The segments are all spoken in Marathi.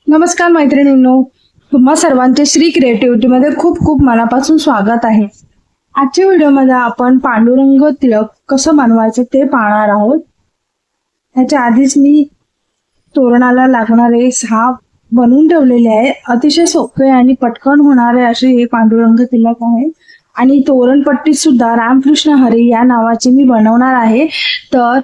नमस्कार मैत्रिणींनो, तुम्हा सर्वांचे श्री क्रिएटिव्हिटीमध्ये खूप खूप मनापासून स्वागत आहे. आजच्या व्हिडिओमध्ये आपण पांडुरंग तिलक कसं बनवायचं ते पाहणार आहोत. ह्याच्या आधीच मी तोरणाला लागणारे 6 बनवून ठेवलेले आहे. अतिशय सोपे आणि पटकन होणारे असे हे पांडुरंग तिलक आहे. आणि तोरणपट्टी सुद्धा रामकृष्ण हरी या नावाची मी बनवणार आहे. तर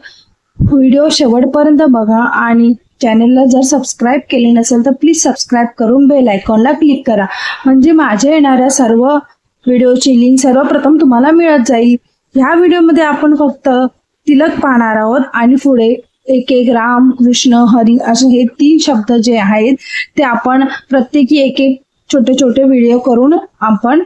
व्हिडिओ शेवटपर्यंत बघा आणि चॅनलला जर सबस्क्राईब केले नसेल तर प्लीज सबस्क्राईब करून बेल आयकॉनला क्लिक करा, म्हणजे माझ्या येणाऱ्या सर्व व्हिडिओची लिंक सर्वप्रथम तुम्हाला मिळत जाईल. ह्या व्हिडिओमध्ये आपण फक्त तिलक पाहणार आहोत आणि पुढे एक एक राम कृष्ण हरी असे हे 3 शब्द जे आहेत ते आपण प्रत्येकी एक एक छोटे छोटे व्हिडिओ करून आपण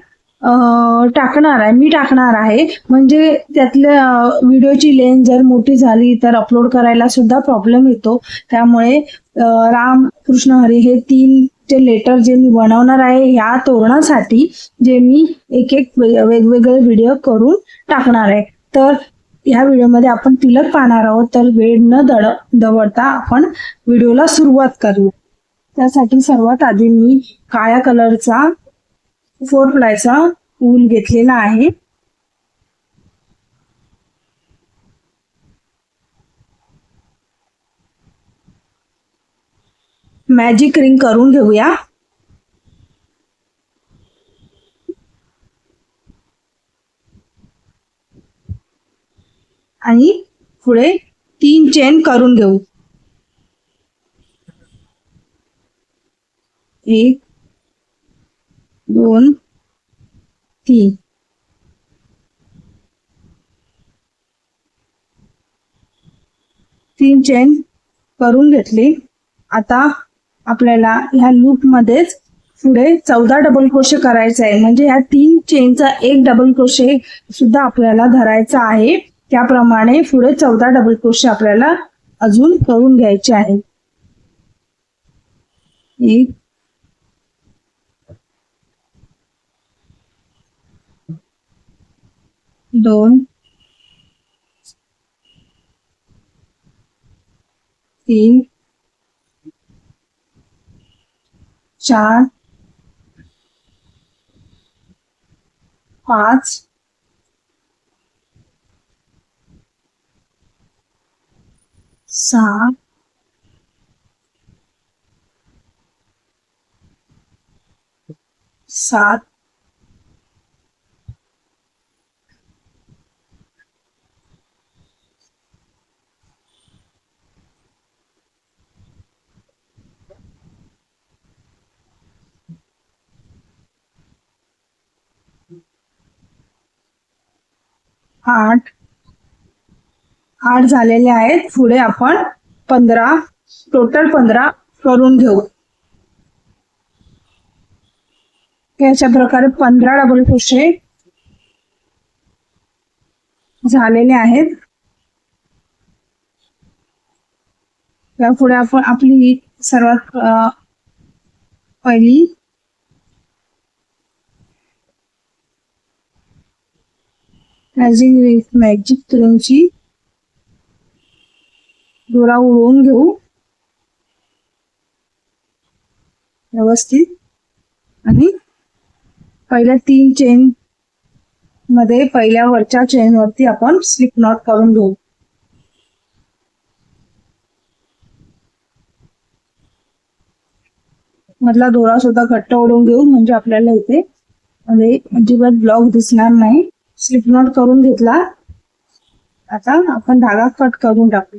टाकणार आहे. मी टाकणार आहे, म्हणजे त्यातल्या व्हिडिओची लेंथ जर मोठी झाली तर अपलोड करायला सुद्धा प्रॉब्लेम येतो. त्यामुळे राम कृष्ण हरी हे 3 चे लेटर जे मी बनवणार आहे ह्या तोरणासाठी, जे मी एक एक वेगवेगळे व्हिडिओ करून टाकणार आहे. तर ह्या व्हिडिओमध्ये आपण तिलक पाहणार आहोत. तर वेळ न दवडता आपण व्हिडिओला सुरुवात करूया. त्यासाठी सर्वात आधी मी काळ्या कलरचा 4 प्लायचा ऊल घेतलेला आहे. मॅजिक रिंग करून घेऊया. आणि पुढे 3 चेन करून घेऊ. 1 2 3. 3 चेन करून घेतली. आता आपल्याला ह्या लूप मध्येच पुढे 14 डबल क्रोशे करायचे आहे, म्हणजे ह्या 3 चेनचा एक डबल क्रोशे सुद्धा आपल्याला धरायचा आहे. त्याप्रमाणे पुढे 14 डबल क्रोशे आपल्याला अजून करून घ्यायचे आहे. 1 2 3 4 5 6 7 8 8 झालेले आहेत. पुढे आपण 15 टोटल 15 करून घेऊ. अशा प्रकारे 15 डबल क्रोशे झालेले आहेत. यापुढे आपण आपली सर्वात पहिली मॅजिक रिंगची दोरा उडवून घेऊ व्यवस्थित. आणि पहिल्या 3 चेन मध्ये पहिल्या वरच्या चेन वरती आपण स्लिप नॉट करून घेऊ. मधला दोरा सुद्धा घट्ट ओढून घेऊ, म्हणजे आपल्याला इथे अजिबात ब्लॉक दिसणार नाही. स्लिप नॉट करून घेतला. आता आपण धागा कट करून टाकू.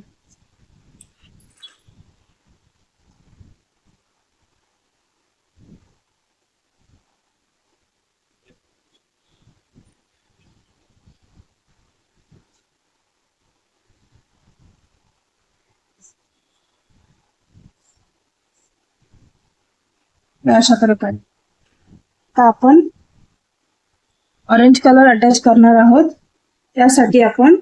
अशा प्रकारे आता आपण ऑरेंज कलर अटॅच करणार आहोत. त्यासाठी आपण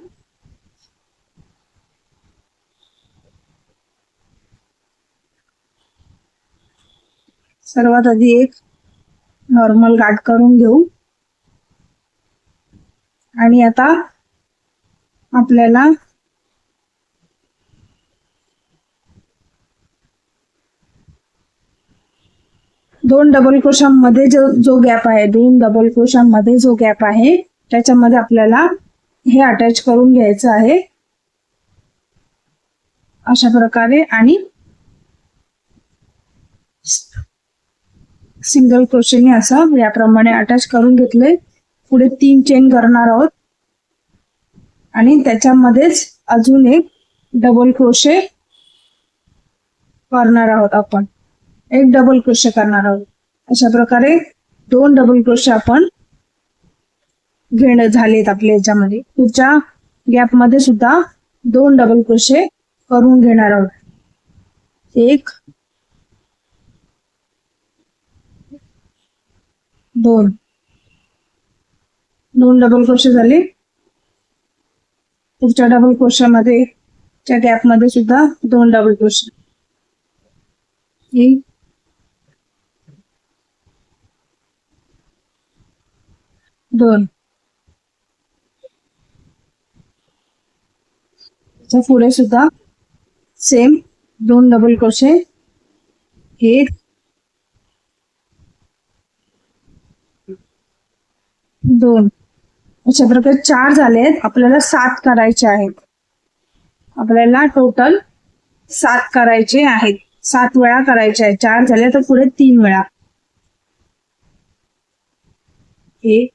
सर्वात आधी एक नॉर्मल गाठ करून घेऊ. आणि आता आपल्याला दोन डबल क्रोशांमध्ये जो गॅप आहे, दोन डबल क्रोशांमध्ये जो गॅप आहे त्याच्यामध्ये आपल्याला हे अटॅच करून घ्यायचं आहे अशा प्रकारे. आणि सिंगल क्रोशेने असं याप्रमाणे अटॅच करून घेतले. पुढे 3 चेन करणार आहोत आणि त्याच्यामध्येच अजून एक डबल क्रोशे करणार आहोत. आपण एक डबल क्रोशे करणार आहोत. अशा प्रकारे 2 डबल क्रोशे आपण घेणं झालेत आपल्या याच्यामध्ये. पुढच्या गॅप मध्ये सुद्धा 2 डबल क्रोशे करून घेणार आहोत. 1 2 2 डबल क्रोशे झाले. पुढच्या डबल क्रोशामध्ये च्या गॅप मध्ये सुद्धा 2 डबल क्रोशे. 1 2 पुढे सुद्धा सेम 2 डबल क्रोशे. 1 2 अशा प्रकारे 4 झाले आहेत. आपल्याला 7 करायचे आहेत. आपल्याला टोटल 7 करायचे आहेत. 7 वेळा करायचे आहेत. 4 झाले तर पुढे 3 वेळा. 1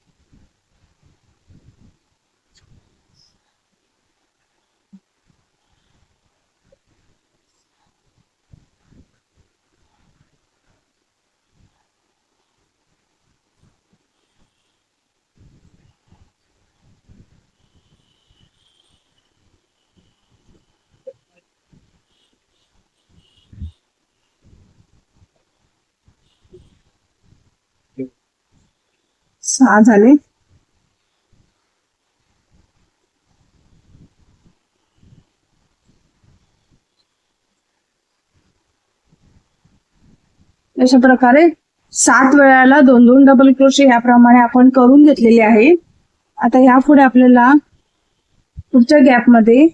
6 झाले. अशा प्रकारे 7 वेळाला 2-2 डबल क्रोशे याप्रमाणे आपण करून घेतलेले आहे. आता यापुढे आपल्याला पुढच्या गॅप मध्ये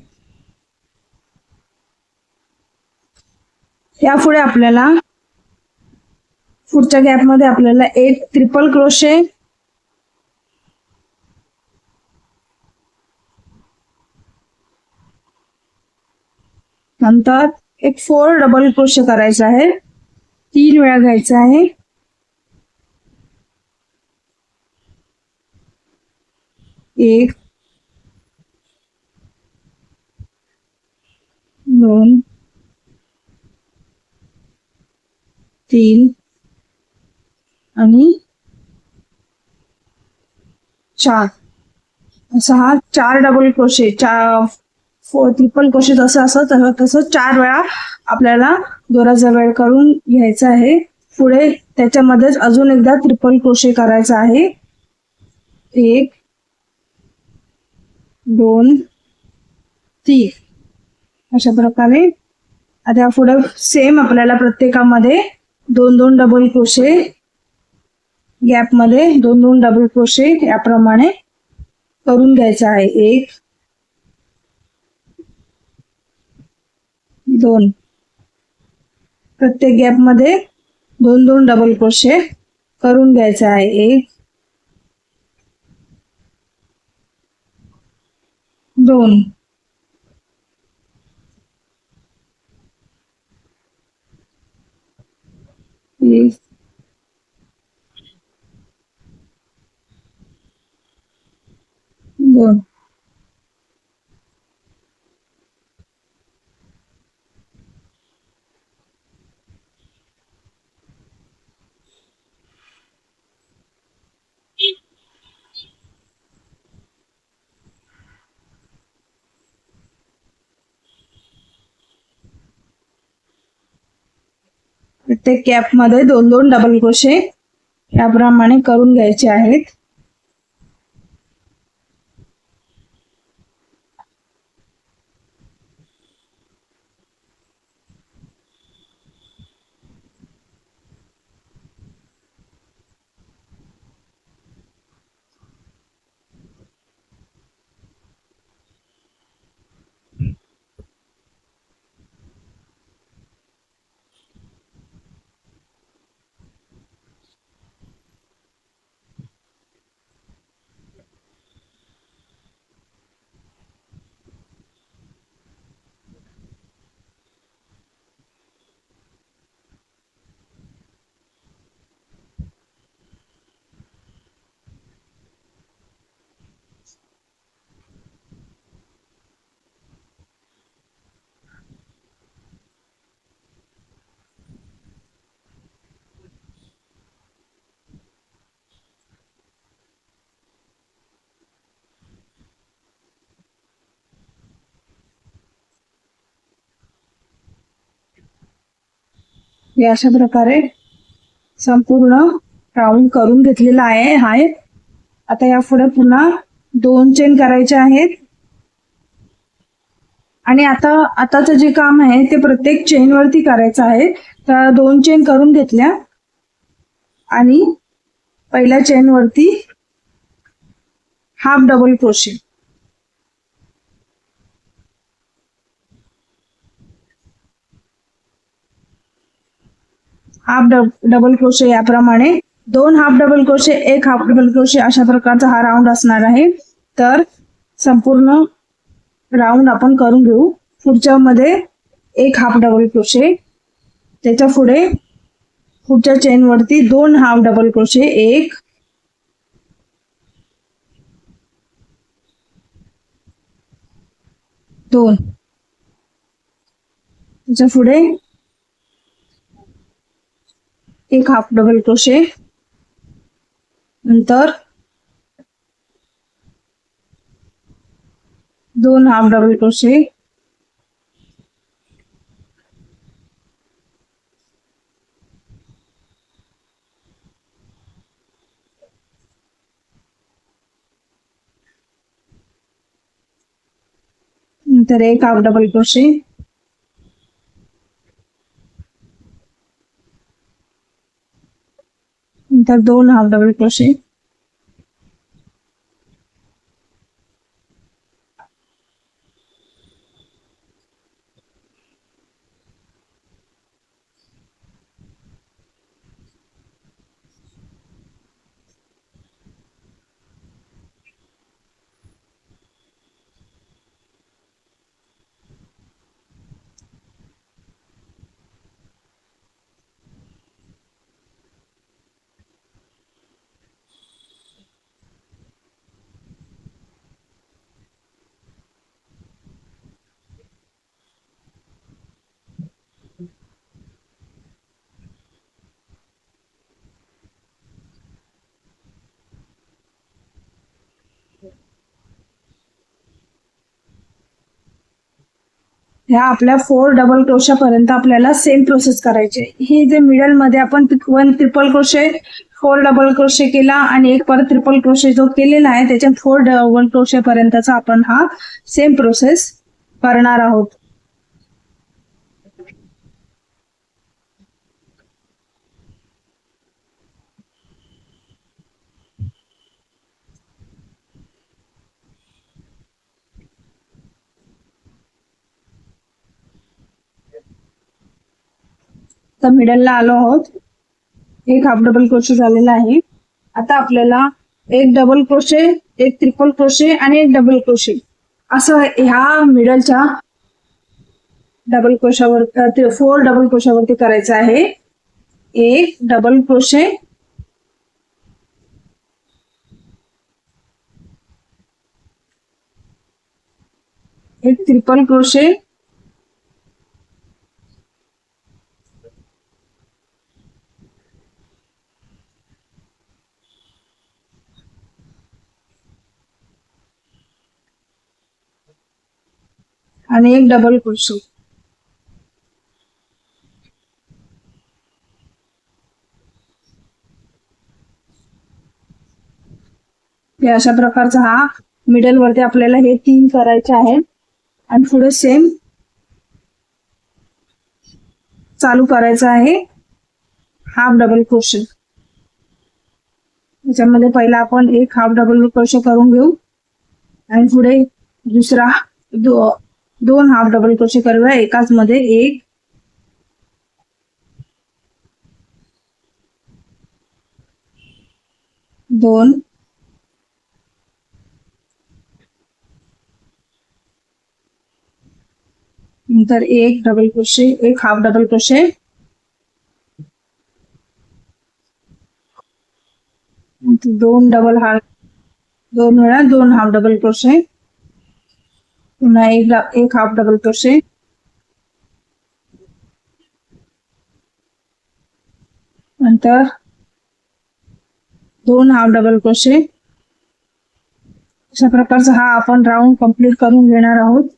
पुढच्या गॅप मध्ये आपल्याला एक ट्रिपल क्रोशे, नंतर एक 4 डबल क्रोशे करायचा आहे. 3 वेळा घ्यायचं आहे. 1 2 3 आणि 4 असा हा 4 डबल क्रोशे, 4 ट्रिपल क्रोशे जसं असं तसं 4 वेळा आपल्याला दोराचा वेळ करून घ्यायचा आहे. पुढे त्याच्यामध्येच अजून एकदा ट्रिपल क्रोशे करायचा आहे. 1 2 3 अशा प्रकारे. आता पुढे सेम आपल्याला प्रत्येकामध्ये 2-2 डबल क्रोशे, गॅप मध्ये 2-2 डबल क्रोशे याप्रमाणे करून घ्यायचा आहे. 1 2 प्रत्येक गॅप मध्ये 2-2 डबल क्रोशे करून घ्यायचे आहे. 1 2 1 2 प्रत्येक गॅप मध्ये 2-2 डबल क्रोशे याप्रमाणे करून घ्यायचे आहेत. हे अशा प्रकारे संपूर्ण राऊंड करून घेतलेला आहे. आता यापुढे पुन्हा 2 चेन करायचे आहेत आणि आताचं जे काम आहे ते प्रत्येक चेन वरती करायचं आहे. तर 2 चेन करून घेतल्या आणि पहिल्या चेन वरती half double crochet, double crochet याप्रमाणे 2 half double crochet, 1 half double crochet अशा प्रकारचा हा राऊंड असणार आहे. तर संपूर्ण राऊंड आपण करून घेऊ. पुढच्या मध्ये 1 हाफ डबल क्रोशे, त्याच्या पुढे पुढच्या चेन वरती 2 हाफ डबल क्रोशे, 1 2, त्याच्या पुढे 1 हाफ डबल क्रोशे, नंतर 2 हाफ डबल क्रोशे, नंतर 1 हाफ डबल क्रोशे, नंतर 2 हाफ डबल क्रोशे, ह्या आपल्या 4 डबल क्रोशा पर्यंत आपल्याला सेम प्रोसेस करायची. हे जे मिडल मध्ये आपण 1 ट्रिपल क्रोशे, 4 डबल क्रोशे केला आणि 1 परत ट्रिपल क्रोशे जो केलेला आहे त्याच्या 4 डबल क्रोशे पर्यंतचा आपण हा सेम प्रोसेस करणार आहोत. तर मिडलला आलो आहोत. 1 हाफ डबल क्रोशे झालेला आहे. आता आपल्याला 1 डबल क्रोशे, 1 ट्रिपल क्रोशे आणि 1 डबल क्रोशे असं ह्या मिडलच्या डबल क्रोशावर 4 डबल क्रोशावरती करायचं आहे. 1 डबल क्रोशे, 1 ट्रिपल क्रोशे, आणि 1 डबल क्रोशे. अशा प्रकारचा हा मिडल वरती आपल्याला हे 3 करायचे आहेत आणि पुढे सेम चालू करायचं आहे हाफ डबल क्रोशे. त्याच्यामध्ये पहिला आपण 1 हाफ डबल क्रोशे करून घेऊ आणि पुढे दुसरा 2 हाफ डबल क्रोशे करूया. एकाच मध्ये 1, 2, नंतर 1 double crochet, 1 half double crochet, 2 double half, 2 वेळा 2 हाफ डबल क्रोशे, पुन्हा 1 हाफ डबल क्रोशे, नंतर 2 हाफ डबल क्रोशे. अशा प्रकारचा हा आपण राऊंड कंप्लीट करून घेणार आहोत.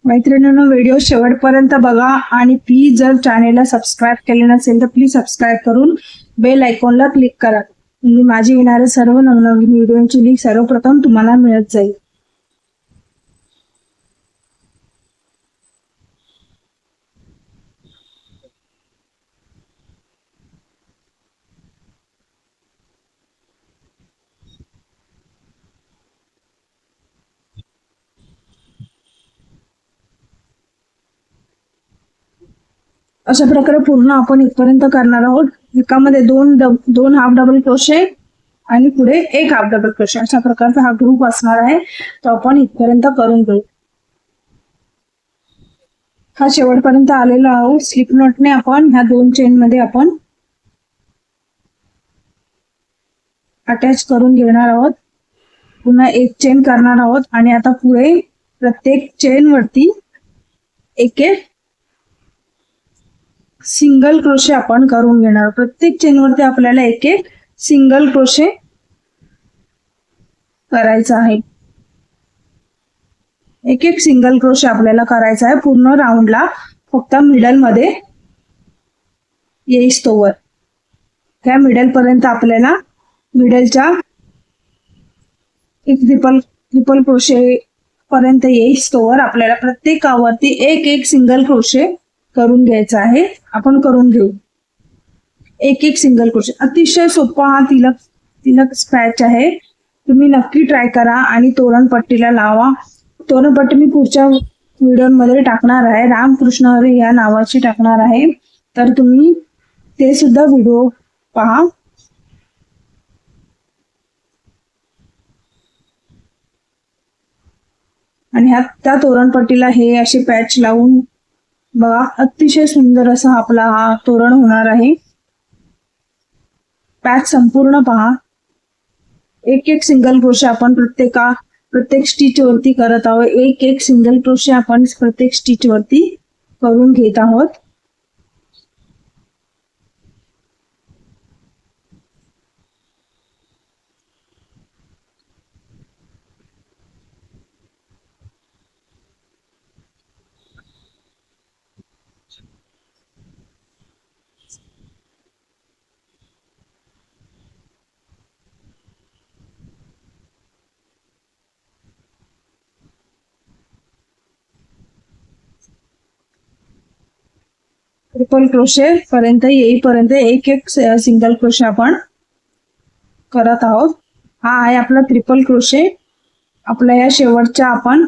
मैत्रिणींनो, व्हिडिओ शेवटपर्यंत बघा आणि प्लीज जर चॅनेलला सबस्क्राईब केले नसेल तर प्लीज सबस्क्राईब करून बेल आयकॉनला क्लिक करा, म्हणजे माझी येणारे सर्व नवनवीन व्हिडिओची लिंक सर्वप्रथम तुम्हाला मिळत जाईल. अशा प्रकारे पूर्ण आपण इथपर्यंत करणार आहोत. एकामध्ये दोन हाफ डबल क्रोशे आणि पुढे एक हाफ डबल क्रोशे अशा प्रकारचा हा ग्रुप असणार आहे. तो आपण इथपर्यंत करून घेऊ. हा शेवटपर्यंत आलेला आहोत. स्लिप नॉटने आपण ह्या 2 चेन मध्ये आपण अटॅच करून घेणार आहोत. पुन्हा एक चेन करणार आहोत आणि आता पुढे प्रत्येक चेन वरती एक एक सिंगल क्रोशे आपण करून घेणार. प्रत्येक चेन वरती आपल्याला एक एक सिंगल क्रोशे करायचा आहे. एक एक सिंगल क्रोशे आपल्याला करायचा आहे पूर्ण राऊंडला, फक्त मिडल मध्ये येईस्तोवर. त्या मिडल पर्यंत आपल्याला मिडलच्या एक ट्रिपल क्रोशे पर्यंत येईस्तोवर आपल्याला प्रत्येकावरती एक एक सिंगल क्रोशे करून घ्यायचा आहे. आपण करून घेऊ एक एक सिंगल क्रोशे. अतिशय सोपा हा तिलक स्पॅच आहे. तुम्ही नक्की ट्राय करा आणि तोरणपट्टीला लावा. तोरणपट्टी मी पुढच्या व्हिडिओमध्ये टाकणार आहे, रामकृष्ण हरी या नावाची टाकणार आहे, तर तुम्ही ते सुद्धा व्हिडिओ पहा. आणि त्या तोरणपट्टीला हे असे पॅच लावून बघा, अतिशय सुंदर असा आपला हा तोरण होणार आहे. पॅच संपूर्ण पहा. एक एक सिंगल क्रोशे आपण प्रत्येक स्टिच वरती करत आहोत. एक एक सिंगल क्रोशे आपण प्रत्येक स्टिच वरती करून घेत आहोत. ट्रिपल क्रोशे पर्यंत येईपर्यंत एक एक सिंगल क्रोशे आपण करत आहोत. हा आहे आपला ट्रिपल क्रोशे. आपल्या या शेवटच्या आपण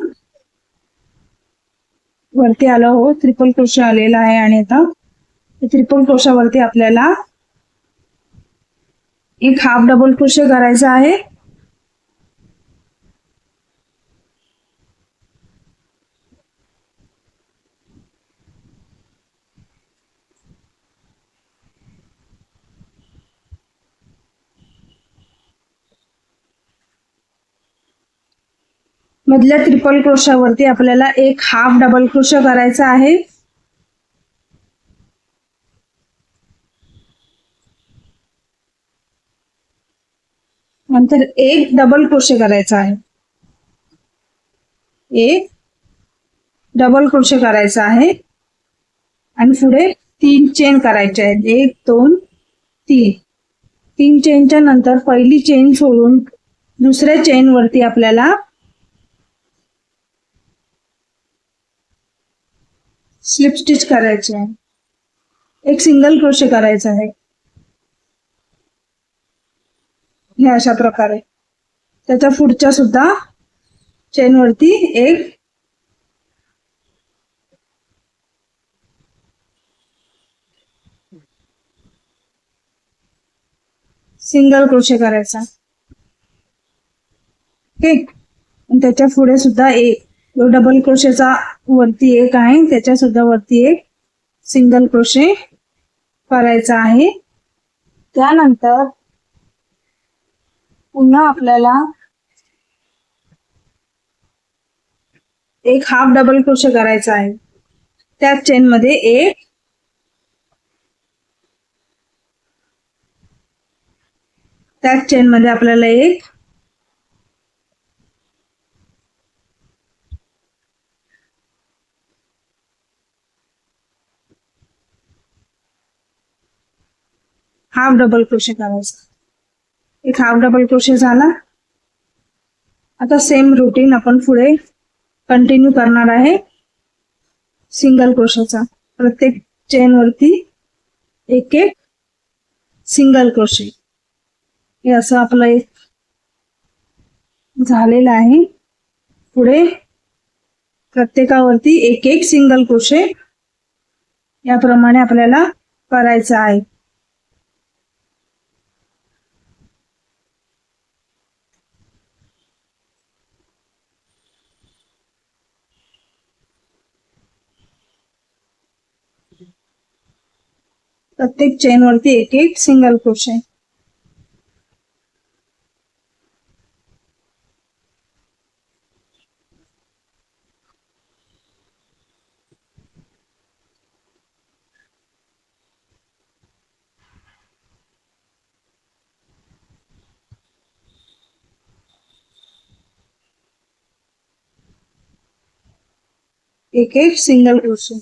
वरती आलो आहोत. ट्रिपल क्रोशे आलेला आहे आणि आता ट्रिपल क्रोशावरती आपल्याला एक हाफ डबल क्रोशे करायचा आहे. मधल्या ट्रिपल क्रोशावरती आपल्याला एक हाफ डबल क्रोशे करायचा आहे. नंतर एक डबल क्रोशे करायचा आहे. एक डबल क्रोशे करायचा आहे आणि पुढे 3 चेन करायचे आहेत. 1 2 3. 3 चेनच्या नंतर पहिली चेन सोडून दुसऱ्या चेन वरती आपल्याला स्लिप स्टिच करायचे आहे. एक सिंगल क्रोशे करायचा आहे. हे अशा प्रकारे त्याच्या पुढच्या सुद्धा चेन वरती एक सिंगल क्रोशे करायचा. ओके. त्याच्या पुढे सुद्धा एक डबल क्रोशेचा वरती एक आहे, त्याच्या सुद्धा वरती एक सिंगल क्रोशे करायचा आहे. त्यानंतर पुन्हा आपल्याला एक हाफ डबल क्रोशे करायचा आहे. त्याच चेन मध्ये त्याच चेन मध्ये आपल्याला एक हाफ डबल क्रोशे करायचा. एक हाफ डबल क्रोशे झाला. आता सेम रुटीन आपण पुढे कंटिन्यू करणार आहे. सिंगल क्रोशेचा प्रत्येक चेन वरती एक एक सिंगल क्रोशे. हे असं आपलं एक झालेलं आहे. पुढे प्रत्येकावरती एक एक सिंगल क्रोशे याप्रमाणे आपल्याला करायचं आहे. प्रत्येक चेन वरती एक एक सिंगल क्रोशे. एक एक सिंगल क्रोशे.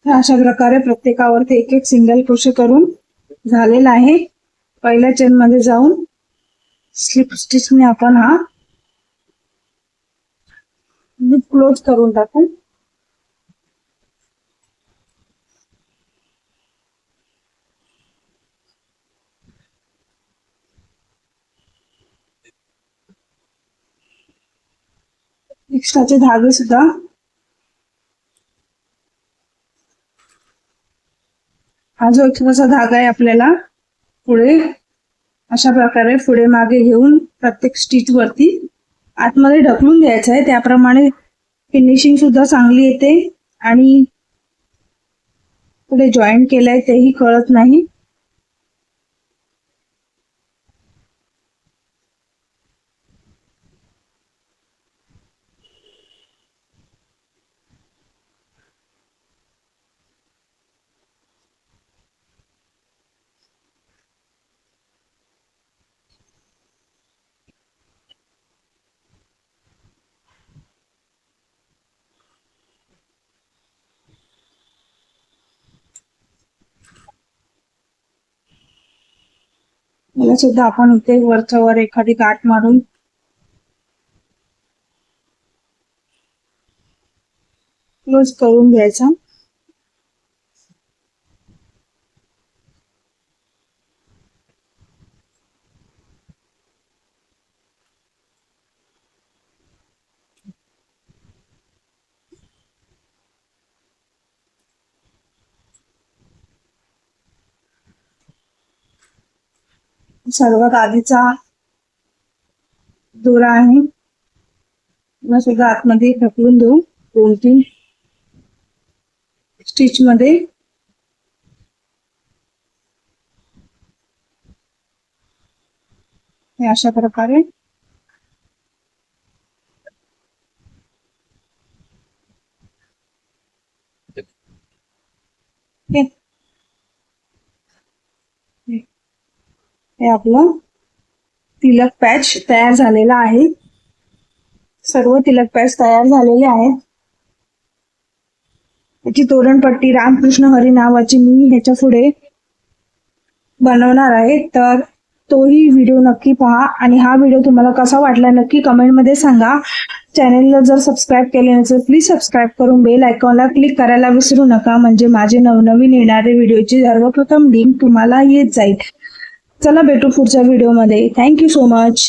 अशा प्रकारे प्रत्येकावरती एक एक सिंगल क्रोशे करून झालेला आहे. पहिल्या चेन मध्ये जाऊन स्लिप स्टिचने आपण हा क्लोज करून टाकू. एक्स्ट्राचे धागे सुद्धा हा जो एक्स्ट्राचा धागा आहे आपल्याला पुढे अशा प्रकारे पुढे मागे घेऊन प्रत्येक स्टिच वरती आतमध्ये ढकलून द्यायचं आहे. त्याप्रमाणे फिनिशिंग सुद्धा चांगली येते आणि पुढे जॉईंट केलंय तेही कळत नाही. याला सुद्धा आपण इथे वरच्या वर एखादी गाठ मारून क्लोज करून घ्यायचा. सर्वात आधीचा दोरा आहे मला सुद्धा आतमध्ये ढकलून देऊ. 2-3 स्टिच मध्ये हे अशा प्रकारे हे आपलं तिलक पॅच तयार झालेला आहे. सर्व तिलक पॅच तयार झालेले आहेत. याची तोरणपट्टी रामकृष्ण हरी नावाची मी ह्याच्या पुढे बनवणार आहे, तर तोही व्हिडिओ नक्की पहा. आणि हा व्हिडिओ तुम्हाला कसा वाटला नक्की कमेंटमध्ये सांगा. चॅनलला जर सबस्क्राईब केले नसेल प्लीज सबस्क्राईब करून बेल आयकॉनला क्लिक करायला विसरू नका, म्हणजे माझे नवनवीन येणारे व्हिडिओची सर्वप्रथम लिंक तुम्हाला येत जाईल. चला भेटू पुढच्या व्हिडिओमध्ये. Thank you so much.